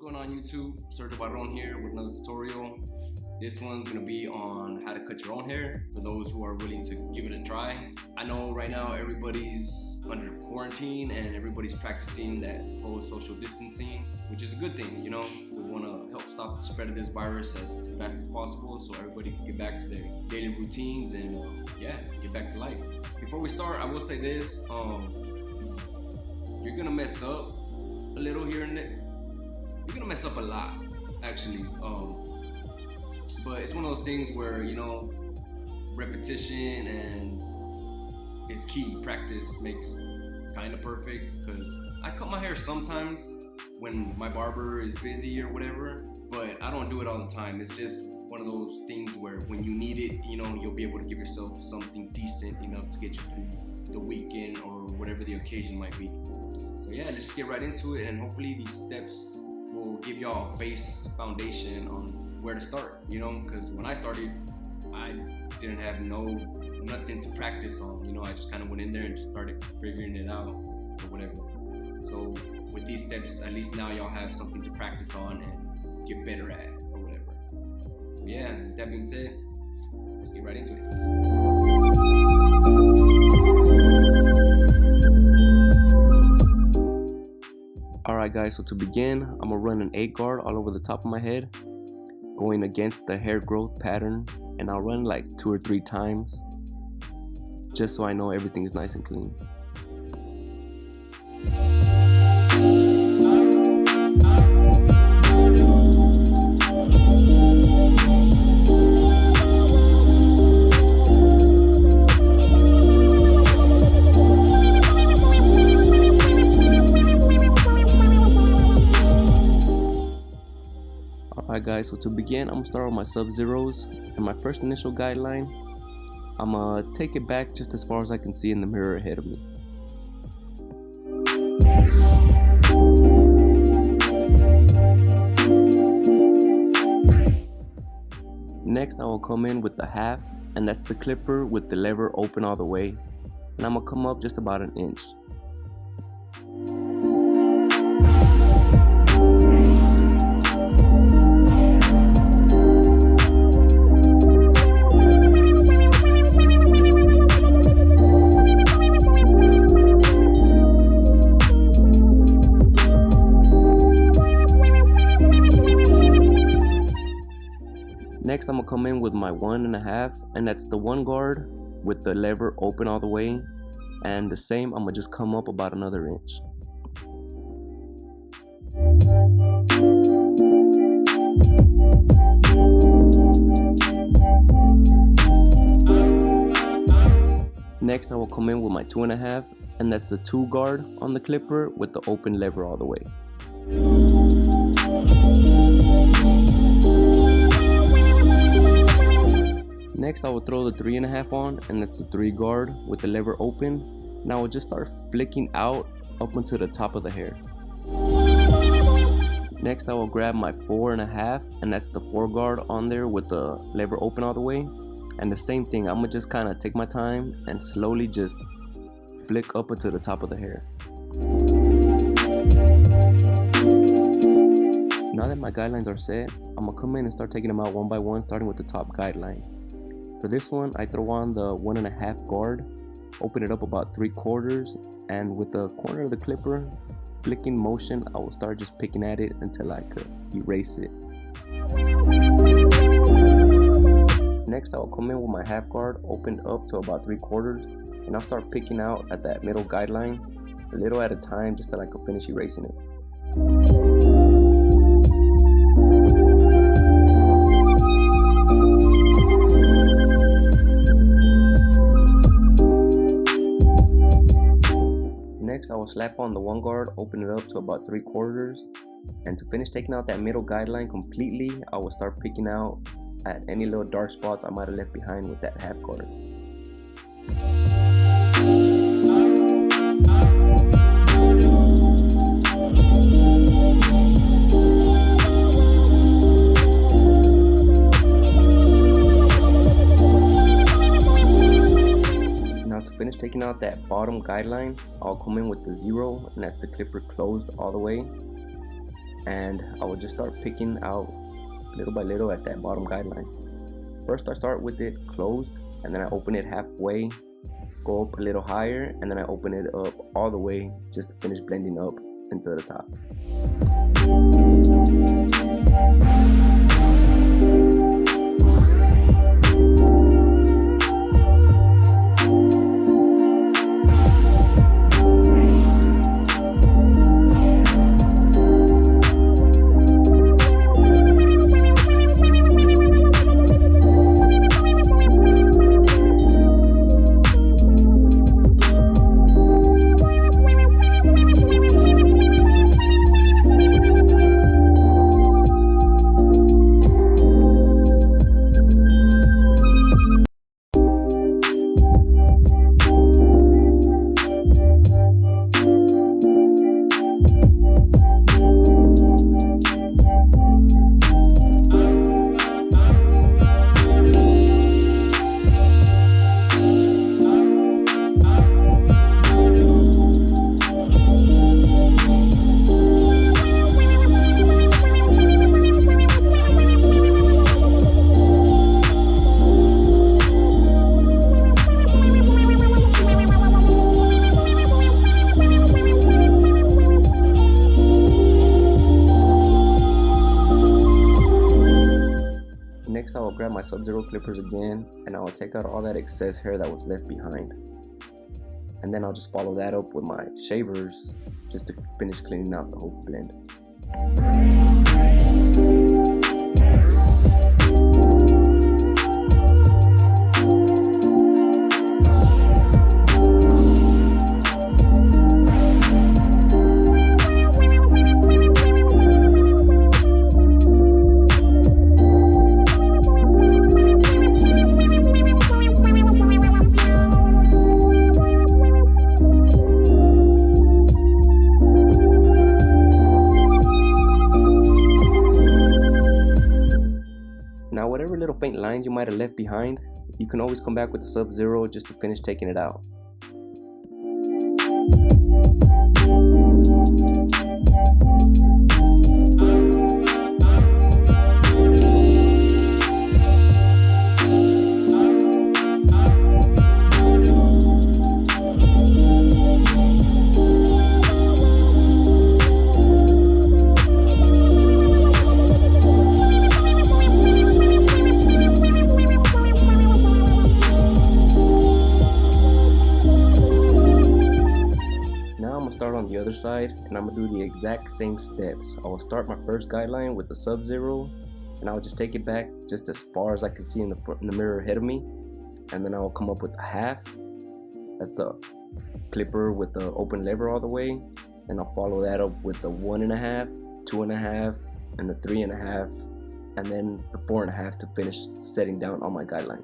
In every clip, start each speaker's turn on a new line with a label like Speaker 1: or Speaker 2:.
Speaker 1: going on YouTube? Sergio Barron here with another tutorial. This one's gonna be on how to cut your own hair for those who are willing to give it a try. I know right now everybody's under quarantine and everybody's practicing that whole social distancing, which is a good thing, you know. We wanna help stop the spread of this virus as fast as possible so everybody can get back to their daily routines and get back to life. Before we start, I will say this, you're gonna mess up a little here and there. You're gonna mess up a lot, actually. But it's one of those things where, you know, repetition and is key. Practice makes kind of perfect, because I cut my hair sometimes when my barber is busy or whatever, but I don't do it all the time. It's just one of those things where when you need it, you know, you'll be able to give yourself something decent enough to get you through the weekend or whatever the occasion might be. So yeah, let's just get right into it, and hopefully these steps will give y'all a base foundation on where to start, you know, because when I started, I didn't have nothing to practice on, you know. I just kind of went in there and just started figuring it out or whatever. So with these steps, at least now y'all have something to practice on and get better at or whatever. So yeah, that being said, let's get right into it. Alright guys, so to begin, I'm going to run an 8 guard all over the top of my head, going against the hair growth pattern, and I'll run like 2 or 3 times, just so I know everything is nice and clean. Alright guys, so to begin, I'm going to start with my sub-zeros, and my first initial guideline, I'm going to take it back just as far as I can see in the mirror ahead of me. Next I will come in with the half, and that's the clipper with the lever open all the way, and I'm going to come up just about an inch. Next I'm going to come in with my 1.5, and that's the 1 guard with the lever open all the way, and the same, I'm going to just come up about another inch. Next I will come in with my 2.5, and that's the 2 guard on the clipper with the open lever all the way. Next I will throw the 3.5 on, and that's the 3 guard with the lever open, and I will just start flicking out up onto the top of the hair. Next I will grab my 4.5, and that's the 4 guard on there with the lever open all the way, and the same thing, I'm gonna just kind of take my time and slowly just flick up onto the top of the hair. Now that my guidelines are set, I'm gonna come in and start taking them out one by one, starting with the top guideline. For this one, I throw on the 1.5 guard, open it up about 3/4, and with the corner of the clipper, flicking motion, I will start just picking at it until I could erase it. Next, I will come in with my half guard opened up to about 3/4, and I'll start picking out at that middle guideline, a little at a time, just till I can finish erasing it. Next, I will slap on the 1 guard, open it up to about 3/4, and to finish taking out that middle guideline completely, I will start picking out at any little dark spots I might have left behind with that half guard. Taking out that bottom guideline, I'll come in with the 0, and that's the clipper closed all the way.
Speaker 2: and I will just start picking out little by little at that bottom guideline. First I start with it closed, and then I open it halfway, go up a little higher, and then I open it up all the way just to finish blending up into the top. Next, I will grab my Sub-Zero clippers again, and I will take out all that excess hair that was left behind. And then I'll just follow that up with my shavers just to finish cleaning out the whole blend. Now whatever little faint lines you might have left behind, you can always come back with the Sub-Zero just to finish taking it out. Start on the other side, and I'm gonna do the exact same steps. I will start my first guideline with the Sub-Zero, and I'll just take it back just as far as I can see in the mirror ahead of me, and then I will come up with a half. That's the clipper with the open lever all the way, and I'll follow that up with the 1.5, 2.5, and the 3.5, and then the 4.5 to finish setting down on my guideline.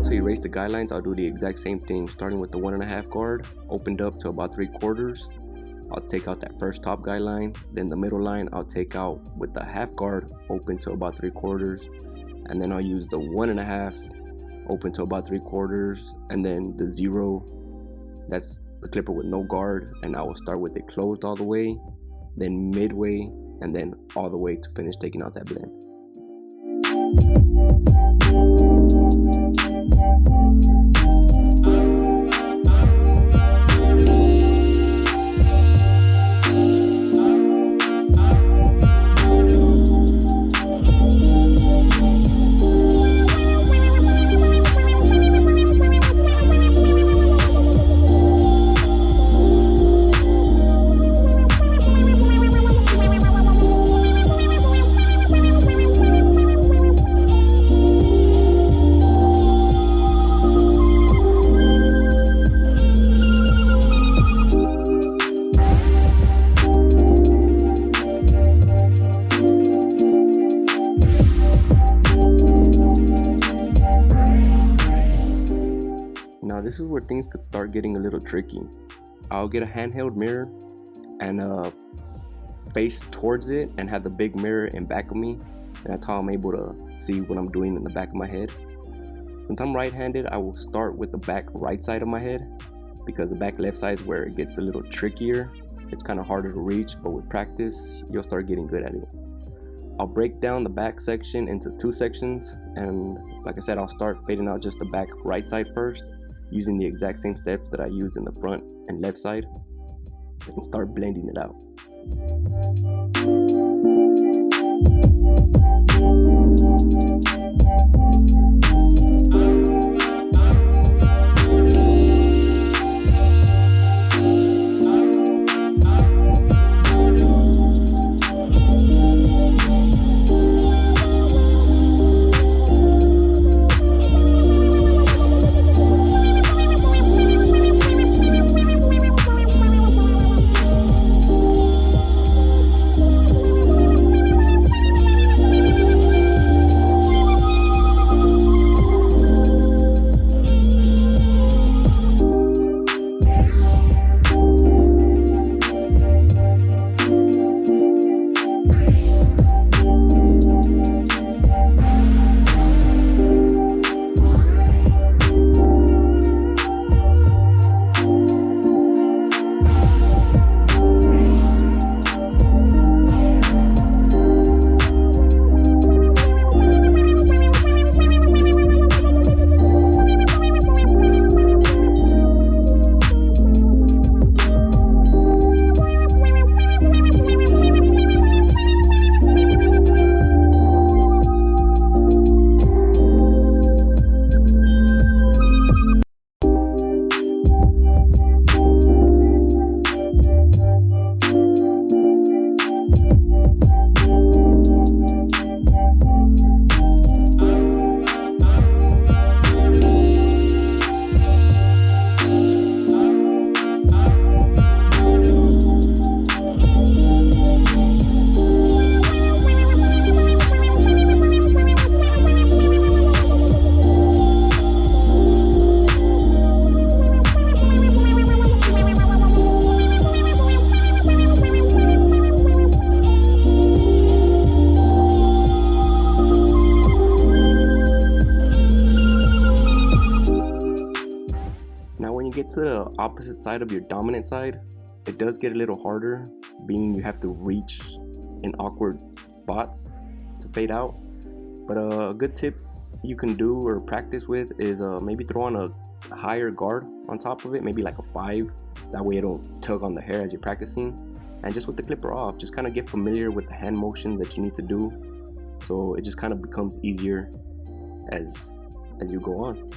Speaker 2: To erase the guidelines, I'll do the exact same thing, starting with the 1.5 guard opened up to about 3/4. I'll take out that first top guideline, then the middle line I'll take out with the half guard open to about 3/4, and then I'll use the 1.5 open to about 3/4, and then the 0, that's the clipper with no guard, and I will start with it closed all the way, then midway, and then all the way to finish taking out that blend. Now this is where things could start getting a little tricky. I'll get a handheld mirror and face towards it and have the big mirror in back of me, and that's how I'm able to see what I'm doing in the back of my head. Since I'm right-handed, I will start with the back right side of my head, because the back left side is where it gets a little trickier. It's kind of harder to reach, but with practice, you'll start getting good at it. I'll break down the back section into 2 sections, and like I said, I'll start fading out just the back right side first, using the exact same steps that I use in the front and left side, and start blending it out. Get to the opposite side of your dominant side, it does get a little harder, being you have to reach in awkward spots to fade out. But a good tip you can do or practice with is maybe throw on a higher guard on top of it, maybe like a 5. That way it don't tug on the hair as you're practicing. And just with the clipper off, just kind of get familiar with the hand motions that you need to do, so it just kind of becomes easier as you go on.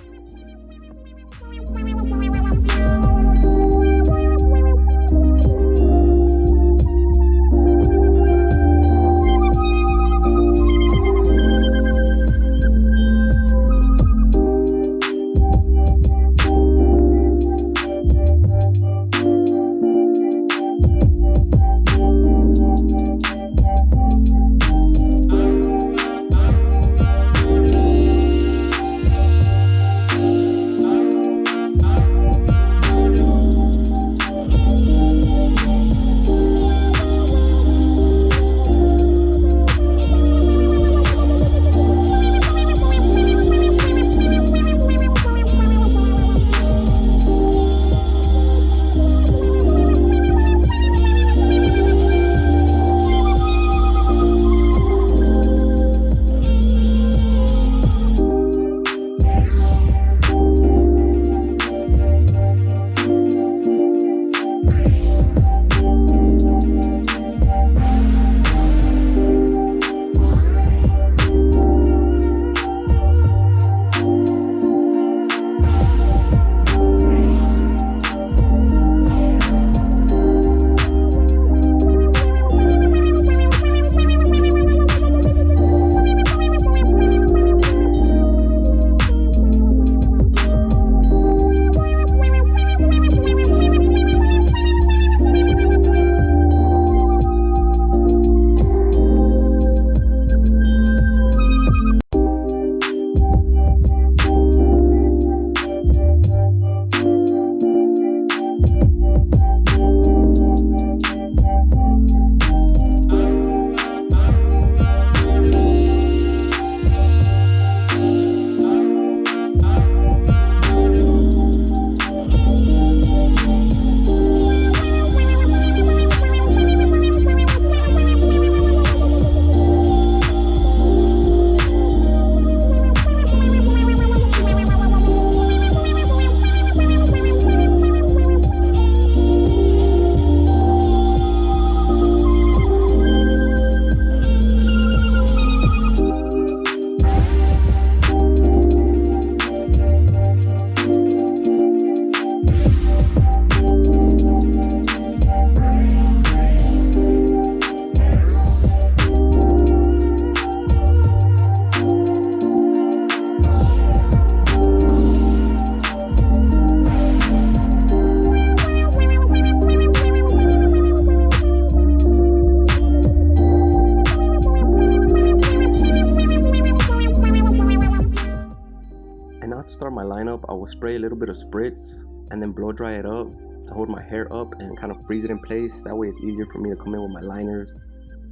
Speaker 2: a little bit of spritz and then blow dry it up to hold my hair up and kind of freeze it in place. That way it's easier for me to come in with my liners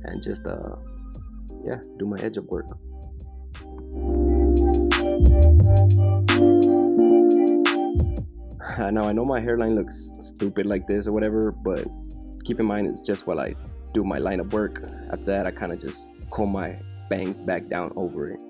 Speaker 2: and just yeah, do my edge up work. Now I know my hairline looks stupid like this or whatever, but keep in mind it's just while I do my line of work. After that I kind of just comb my bangs back down over it.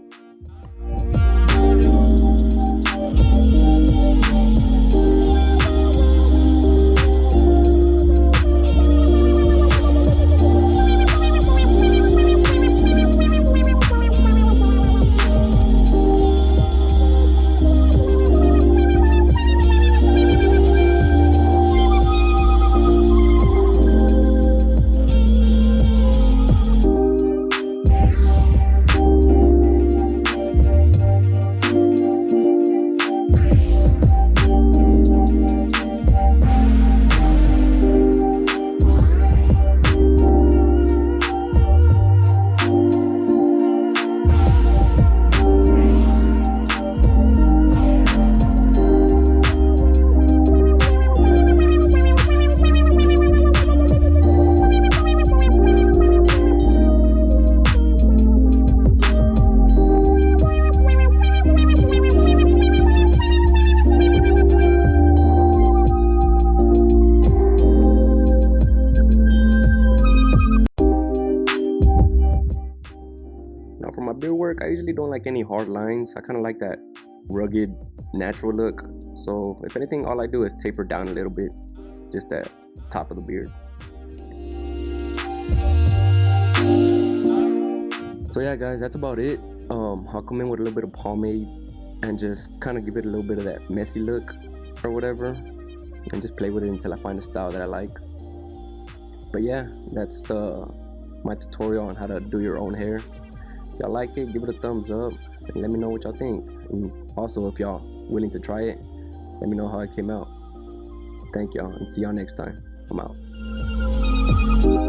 Speaker 2: Now for my beard work, I usually don't like any hard lines. I kind of like that rugged, natural look. So if anything, all I do is taper down a little bit, just that top of the beard. So yeah guys, that's about it. I'll come in with a little bit of pomade and just kind of give it a little bit of that messy look or whatever, and just play with it until I find a style that I like. But yeah, that's my tutorial on how to do your own hair. If y'all like it, give it a thumbs up and let me know what y'all think. And also, if y'all willing to try it, let me know how it came out. Thank y'all and see y'all next time. I'm out.